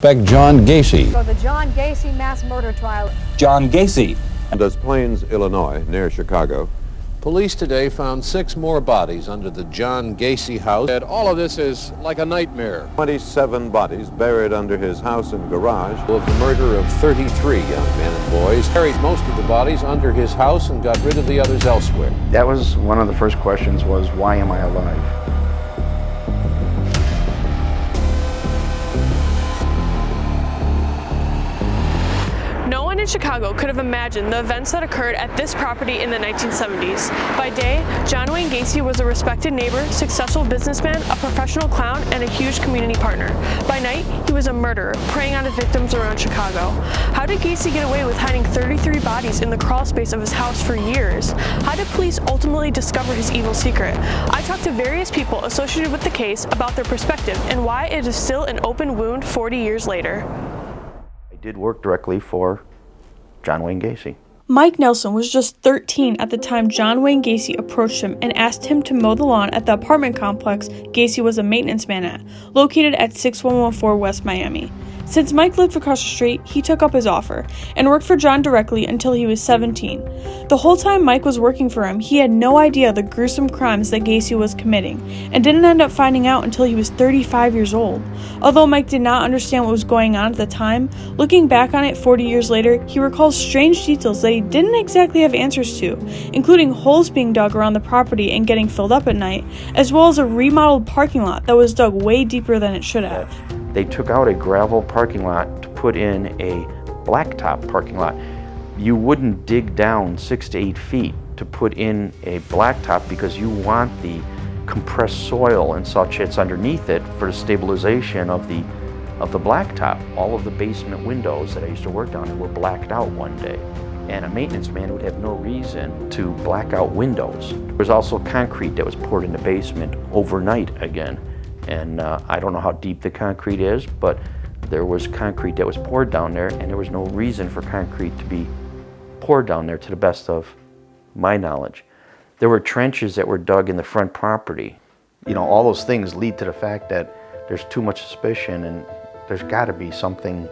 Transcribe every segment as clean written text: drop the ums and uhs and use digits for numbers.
Suspect John Gacy. For the John Gacy mass murder trial. John Gacy. Des Plaines, Illinois, near Chicago. Police today found 6 more bodies under the John Gacy house. And all of this is like a nightmare. 27 bodies buried under his house and garage. Of the murder of 33 young men and boys. Buried most of the bodies under his house and got rid of the others elsewhere. That was one of the first questions was, why am I alive? No one in Chicago could have imagined the events that occurred at this property in the 1970s. By day, John Wayne Gacy was a respected neighbor, successful businessman, a professional clown, and a huge community partner. By night, he was a murderer, preying on his victims around Chicago. How did Gacy get away with hiding 33 bodies in the crawl space of his house for years? How did police ultimately discover his evil secret? I talked to various people associated with the case about their perspective and why it is still an open wound 40 years later. I did work directly for John Wayne Gacy. Mike Nelson was just 13 at the time John Wayne Gacy approached him and asked him to mow the lawn at the apartment complex Gacy was a maintenance man at, located at 6114 West Miami. Since Mike lived across the street, he took up his offer and worked for John directly until he was 17. The whole time Mike was working for him, he had no idea the gruesome crimes that Gacy was committing and didn't end up finding out until he was 35 years old. Although Mike did not understand what was going on at the time, looking back on it 40 years later, he recalls strange details that he didn't exactly have answers to, including holes being dug around the property and getting filled up at night, as well as a remodeled parking lot that was dug way deeper than it should have. They took out a gravel parking lot to put in a blacktop parking lot. You wouldn't dig down 6 to 8 feet to put in a blacktop because you want the compressed soil and such that's underneath it for the stabilization of the blacktop. All of the basement windows that I used to work down were blacked out one day, and a maintenance man would have no reason to black out windows. There was also concrete that was poured in the basement overnight again. And I don't know how deep the concrete is, but there was concrete that was poured down there, and there was no reason for concrete to be poured down there to the best of my knowledge. There were trenches that were dug in the front property. You know, all those things lead to the fact that there's too much suspicion and there's got to be something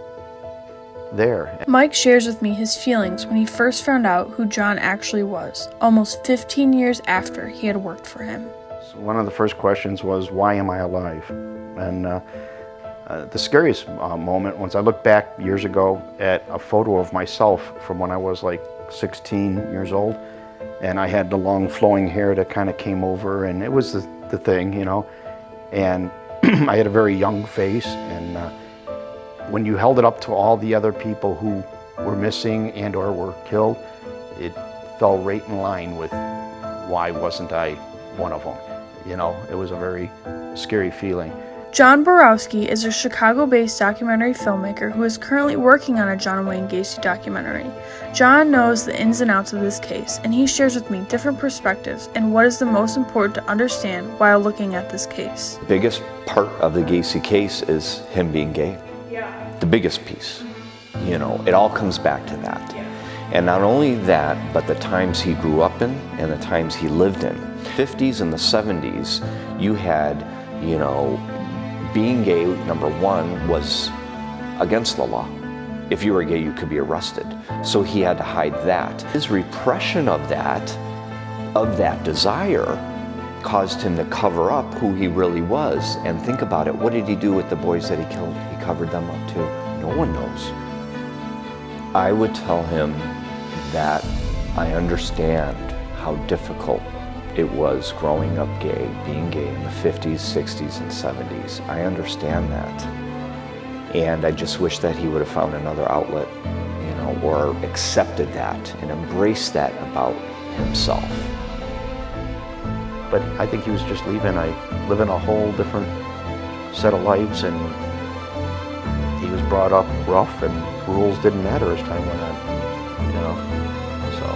there. Mike shares with me his feelings when he first found out who John actually was, almost 15 years after he had worked for him. One of the first questions was, why am I alive? And the scariest moment, once I look back years ago at a photo of myself from when I was like 16 years old, and I had the long flowing hair that kind of came over, and it was the thing, you know, and I had a very young face, and when you held it up to all the other people who were missing and or were killed, it fell right in line with why wasn't I one of them. You know, it was a very scary feeling. John Borowski is a Chicago-based documentary filmmaker who is currently working on a John Wayne Gacy documentary. John knows the ins and outs of this case, and he shares with me different perspectives and what is the most important to understand while looking at this case. The biggest part of the Gacy case is him being gay. Yeah. The biggest piece. You know, it all comes back to that. Yeah. And not only that, but the times he grew up in and the times he lived in. 50s and the 70s, you had, you know, being gay, number one, was against the law. If you were gay, you could be arrested. So he had to hide that. His repression of that desire, caused him to cover up who he really was. And think about it, what did he do with the boys that he killed? He covered them up too. No one knows. I would tell him that I understand how difficult it was growing up gay, being gay in the 50s, 60s, and 70s. I understand that. And I just wish that he would have found another outlet, you know, or accepted that and embraced that about himself. But I think he was just living a whole different set of lives, and he was brought up rough, and rules didn't matter as time went on, you know. So,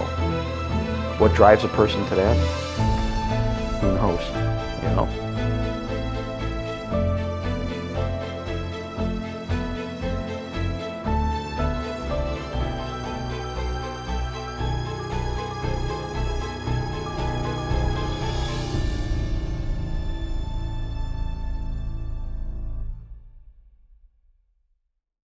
what drives a person to that? Who knows, you know?